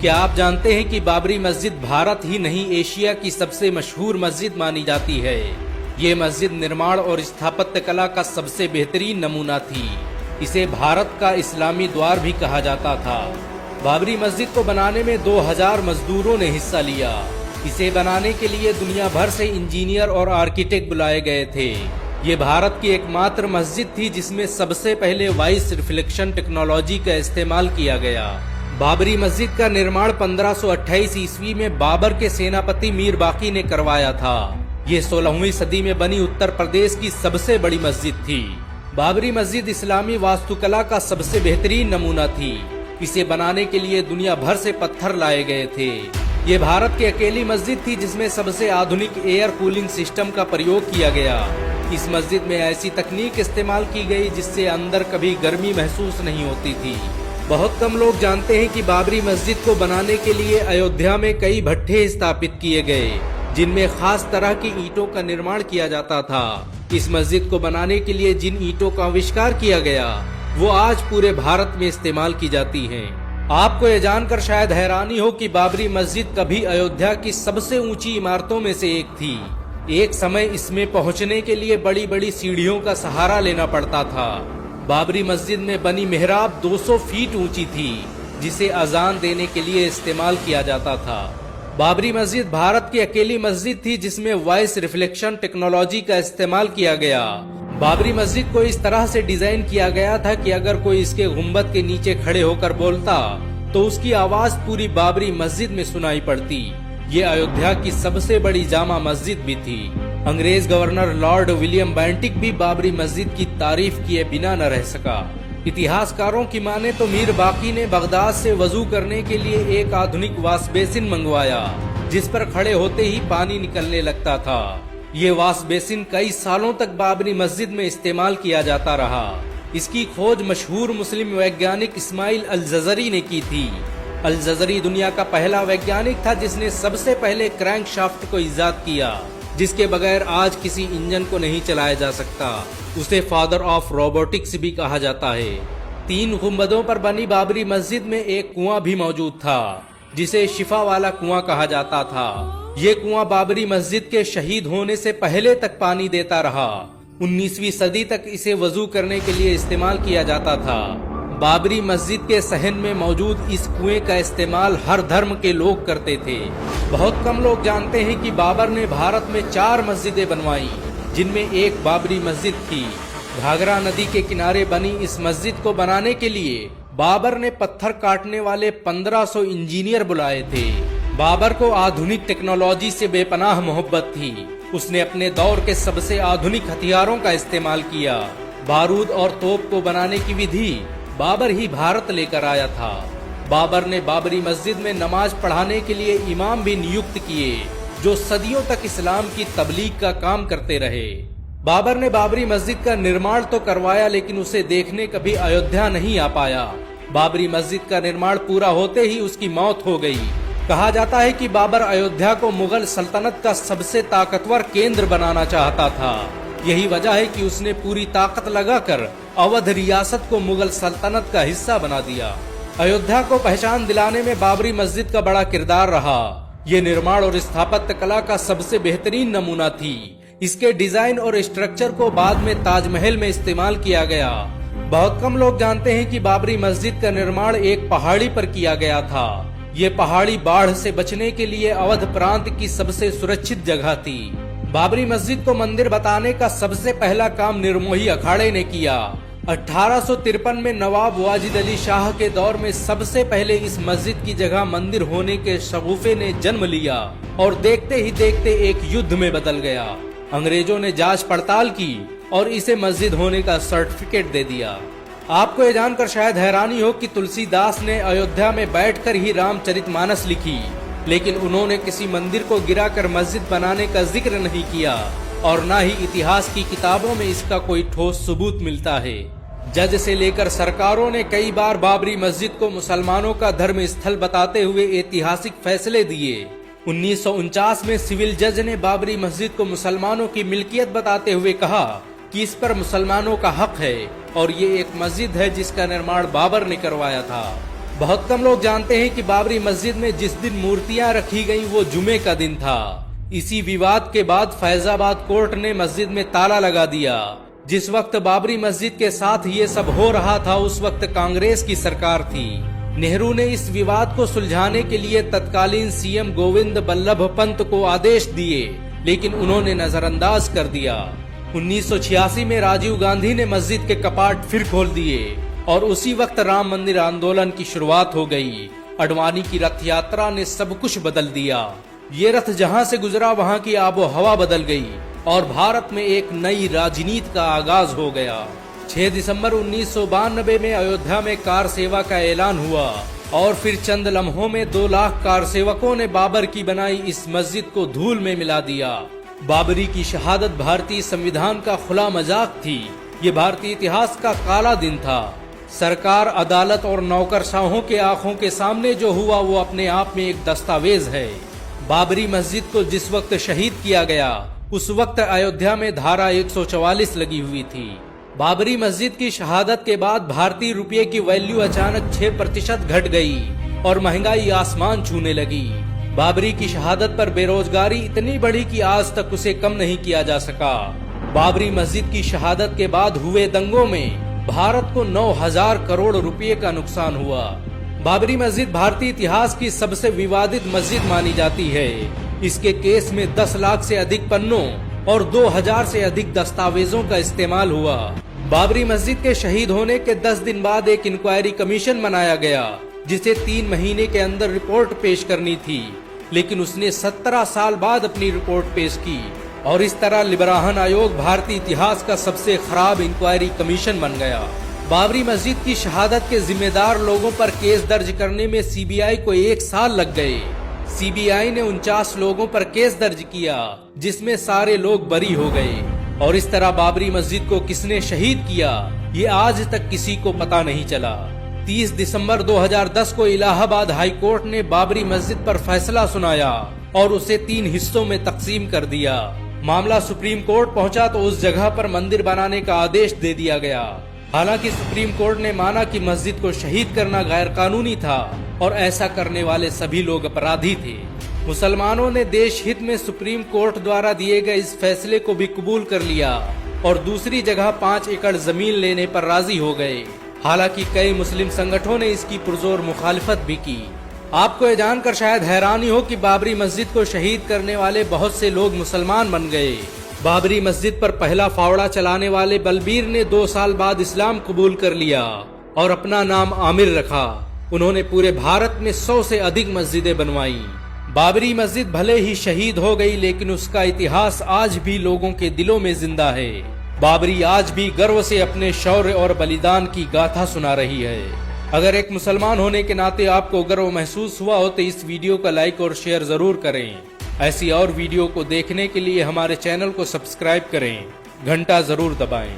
क्या आप जानते हैं कि बाबरी मस्जिद भारत ही नहीं एशिया की सबसे मशहूर मस्जिद मानी जाती है। ये मस्जिद निर्माण और स्थापत्य कला का सबसे बेहतरीन नमूना थी। इसे भारत का इस्लामी द्वार भी कहा जाता था। बाबरी मस्जिद को बनाने में 2000 मजदूरों ने हिस्सा लिया। इसे बनाने के लिए दुनिया भर से इंजीनियर और आर्किटेक्ट बुलाए गए थे। ये भारत की एकमात्र मस्जिद थी जिसमें सबसे पहले वॉइस रिफ्लेक्शन टेक्नोलॉजी का इस्तेमाल किया गया। बाबरी मस्जिद का निर्माण 1528 ईस्वी में बाबर के सेनापति मीर बाकी ने करवाया था। ये 16वीं सदी में बनी उत्तर प्रदेश की सबसे बड़ी मस्जिद थी। बाबरी मस्जिद इस्लामी वास्तुकला का सबसे बेहतरीन नमूना थी। इसे बनाने के लिए दुनिया भर से पत्थर लाए गए थे। ये भारत की अकेली मस्जिद थी जिसमें सबसे आधुनिक एयर कूलिंग सिस्टम का प्रयोग किया गया। इस मस्जिद में ऐसी तकनीक इस्तेमाल की गई जिससे अंदर कभी गर्मी महसूस नहीं होती थी। बहुत कम लोग जानते हैं कि बाबरी मस्जिद को बनाने के लिए अयोध्या में कई भट्ठे स्थापित किए गए, जिनमें खास तरह की ईंटों का निर्माण किया जाता था। इस मस्जिद को बनाने के लिए जिन ईंटों का आविष्कार किया गया वो आज पूरे भारत में इस्तेमाल की जाती हैं। आपको ये जानकर शायद हैरानी हो कि बाबरी मस्जिद कभी अयोध्या की सबसे ऊंची इमारतों में से एक थी। एक समय इसमें पहुंचने के लिए बड़ी बड़ी सीढ़ियों का सहारा लेना पड़ता था। बाबरी मस्जिद में बनी मेहराब 200 फीट ऊंची थी, जिसे अजान देने के लिए इस्तेमाल किया जाता था। बाबरी मस्जिद भारत की अकेली मस्जिद थी जिसमें वॉइस रिफ्लेक्शन टेक्नोलॉजी का इस्तेमाल किया गया। बाबरी मस्जिद को इस तरह से डिजाइन किया गया था कि अगर कोई इसके गुंबद के नीचे खड़े होकर बोलता तो उसकी आवाज पूरी बाबरी मस्जिद में सुनाई पड़ती। ये अयोध्या की सबसे बड़ी जामा मस्जिद भी थी। अंग्रेज गवर्नर लॉर्ड विलियम बेंटिक भी बाबरी मस्जिद की तारीफ किए बिना न रह सका। इतिहासकारों की माने तो मीर बाकी ने बगदाद से वजू करने के लिए एक आधुनिक वाश बेसिन मंगवाया, जिस पर खड़े होते ही पानी निकलने लगता था। ये वाश बेसिन कई सालों तक बाबरी मस्जिद में इस्तेमाल किया जाता रहा। इसकी खोज मशहूर मुस्लिम वैज्ञानिक इस्माइल अल-जज़री ने की थी। अल-जज़री दुनिया का पहला वैज्ञानिक था जिसने सबसे पहले क्रैंकशाफ्ट को इजाद किया, जिसके बगैर आज किसी इंजन को नहीं चलाया जा सकता। उसे फादर ऑफ रोबोटिक्स भी कहा जाता है। 3 गुंबदों पर बनी बाबरी मस्जिद में एक कुआं भी मौजूद था, जिसे शिफा वाला कुआं कहा जाता था। ये कुआं बाबरी मस्जिद के शहीद होने से पहले तक पानी देता रहा। 19वीं सदी तक इसे वजू करने के लिए इस्तेमाल किया जाता था। बाबरी मस्जिद के सहन में मौजूद इस कुएं का इस्तेमाल हर धर्म के लोग करते थे। बहुत कम लोग जानते हैं कि बाबर ने भारत में 4 मस्जिदें बनवाई, जिनमें एक बाबरी मस्जिद थी। घाघरा नदी के किनारे बनी इस मस्जिद को बनाने के लिए बाबर ने पत्थर काटने वाले 1500 इंजीनियर बुलाए थे। बाबर को आधुनिक टेक्नोलॉजी से बेपनाह मोहब्बत थी। उसने अपने दौर के सबसे आधुनिक हथियारों का इस्तेमाल किया। बारूद और तोप को बनाने की विधि बाबर ही भारत लेकर आया था। बाबर ने बाबरी मस्जिद में नमाज पढ़ाने के लिए इमाम भी नियुक्त किए, जो सदियों तक इस्लाम की तबलीग का काम करते रहे। बाबर ने बाबरी मस्जिद का निर्माण तो करवाया, लेकिन उसे देखने कभी अयोध्या नहीं आ पाया। बाबरी मस्जिद का निर्माण पूरा होते ही उसकी मौत हो गई। कहा जाता है कि बाबर अयोध्या को मुगल सल्तनत का सबसे ताकतवर केंद्र बनाना चाहता था। यही वजह है कि उसने पूरी ताकत लगाकर अवध रियासत को मुगल सल्तनत का हिस्सा बना दिया। अयोध्या को पहचान दिलाने में बाबरी मस्जिद का बड़ा किरदार रहा। ये निर्माण और स्थापत्य कला का सबसे बेहतरीन नमूना थी। इसके डिजाइन और स्ट्रक्चर को बाद में ताजमहल में इस्तेमाल किया गया। बहुत कम लोग जानते हैं कि बाबरी मस्जिद का निर्माण एक पहाड़ी पर किया गया था। ये पहाड़ी बाढ़ से बचने के लिए अवध प्रांत की सबसे सुरक्षित जगह थी। बाबरी मस्जिद को मंदिर बताने का सबसे पहला काम निर्मोही अखाड़े ने किया। 1853 में नवाब वाजिद अली शाह के दौर में सबसे पहले इस मस्जिद की जगह मंदिर होने के शगुफे ने जन्म लिया और देखते ही देखते एक युद्ध में बदल गया। अंग्रेजों ने जांच पड़ताल की और इसे मस्जिद होने का सर्टिफिकेट दे दिया। आपको ये जानकर शायद हैरानी हो कि तुलसीदास ने अयोध्या में बैठकर ही रामचरितमानस लिखी, लेकिन उन्होंने किसी मंदिर को गिराकर मस्जिद बनाने का जिक्र नहीं किया और न ही इतिहास की किताबों में इसका कोई ठोस सबूत मिलता है। जज से लेकर सरकारों ने कई बार बाबरी मस्जिद को मुसलमानों का धर्म स्थल बताते हुए ऐतिहासिक फैसले दिए। 1949 में सिविल जज ने बाबरी मस्जिद को मुसलमानों की मिल्कियत बताते हुए कहा कि इस पर मुसलमानों का हक है और ये एक मस्जिद है जिसका निर्माण बाबर ने करवाया था। बहुत कम लोग जानते हैं कि बाबरी मस्जिद में जिस दिन मूर्तियां रखी गईं वो जुमे का दिन था। इसी विवाद के बाद फैजाबाद कोर्ट ने मस्जिद में ताला लगा दिया। जिस वक्त बाबरी मस्जिद के साथ ये सब हो रहा था उस वक्त कांग्रेस की सरकार थी। नेहरू ने इस विवाद को सुलझाने के लिए तत्कालीन सीएम गोविंद बल्लभ पंत को आदेश दिए, लेकिन उन्होंने नजरअंदाज कर दिया। 1986 में राजीव गांधी ने मस्जिद के कपाट फिर खोल दिए और उसी वक्त राम मंदिर आंदोलन की शुरुआत हो गई। अडवाणी की रथ यात्रा ने सब कुछ बदल दिया। ये रथ जहां से गुजरा वहां की आबो हवा बदल गई और भारत में एक नई राजनीति का आगाज हो गया। 6 दिसंबर 1992 में अयोध्या में कार सेवा का ऐलान हुआ और फिर चंद लम्हों में 2 लाख कार सेवकों ने बाबर की बनाई इस मस्जिद को धूल में मिला दिया। बाबरी की शहादत भारतीय संविधान का खुला मजाक थी। ये भारतीय इतिहास का काला दिन था। सरकार, अदालत और नौकरशाहों के आंखों के सामने जो हुआ वो अपने आप में एक दस्तावेज है। बाबरी मस्जिद को जिस वक्त शहीद किया गया उस वक्त अयोध्या में धारा 144 लगी हुई थी। बाबरी मस्जिद की शहादत के बाद भारतीय रुपये की वैल्यू अचानक 6% घट गई और महंगाई आसमान छूने लगी। बाबरी की शहादत पर बेरोजगारी इतनी बढ़ी कि आज तक उसे कम नहीं किया जा सका। बाबरी मस्जिद की शहादत के बाद हुए दंगों में भारत को 9,000 करोड़ रुपए का नुकसान हुआ। बाबरी मस्जिद भारतीय इतिहास की सबसे विवादित मस्जिद मानी जाती है। इसके केस में 10 लाख से अधिक पन्नों और 2000 से अधिक दस्तावेजों का इस्तेमाल हुआ। बाबरी मस्जिद के शहीद होने के 10 दिन बाद एक इंक्वायरी कमीशन बनाया गया जिसे 3 महीने के अंदर रिपोर्ट पेश करनी थी, लेकिन उसने 17 साल बाद अपनी रिपोर्ट पेश की और इस तरह लिबराहन आयोग भारतीय इतिहास का सबसे खराब इंक्वायरी कमीशन बन गया। बाबरी मस्जिद की शहादत के जिम्मेदार लोगों पर केस दर्ज करने में सीबीआई को 1 साल लग गए। सीबीआई ने 49 लोगों पर केस दर्ज किया जिसमें सारे लोग बरी हो गए और इस तरह बाबरी मस्जिद को किसने शहीद किया ये आज तक किसी को पता नहीं चला। 30 दिसंबर 2010 को इलाहाबाद हाई कोर्ट ने बाबरी मस्जिद पर फैसला सुनाया और उसे 3 हिस्सों में तकसीम कर दिया। मामला सुप्रीम कोर्ट पहुंचा तो उस जगह पर मंदिर बनाने का आदेश दे दिया गया। हालांकि सुप्रीम कोर्ट ने माना कि मस्जिद को शहीद करना गैर कानूनी था और ऐसा करने वाले सभी लोग अपराधी थे। मुसलमानों ने देश हित में सुप्रीम कोर्ट द्वारा दिए गए इस फैसले को भी कबूल कर लिया और दूसरी जगह 5 एकड़ जमीन लेने पर राजी हो गए। हालांकि कई मुस्लिम संगठनों ने इसकी पुरजोर मुखालिफत भी की। आपको ये जानकर शायद हैरानी हो कि बाबरी मस्जिद को शहीद करने वाले बहुत से लोग मुसलमान बन गए। बाबरी मस्जिद पर पहला फावड़ा चलाने वाले बलबीर ने 2 साल बाद इस्लाम कबूल कर लिया और अपना नाम आमिर रखा। उन्होंने पूरे भारत में 100 से अधिक मस्जिदें बनवाई। बाबरी मस्जिद भले ही शहीद हो गई लेकिन उसका इतिहास आज भी लोगों के दिलों में जिंदा है। बाबरी आज भी गर्व से अपने शौर्य और बलिदान की गाथा सुना रही है। अगर एक मुसलमान होने के नाते आपको गर्व महसूस हुआ हो तो इस वीडियो का लाइक और शेयर जरूर करें। ऐसी और वीडियो को देखने के लिए हमारे चैनल को सब्सक्राइब करें, घंटा जरूर दबाएं।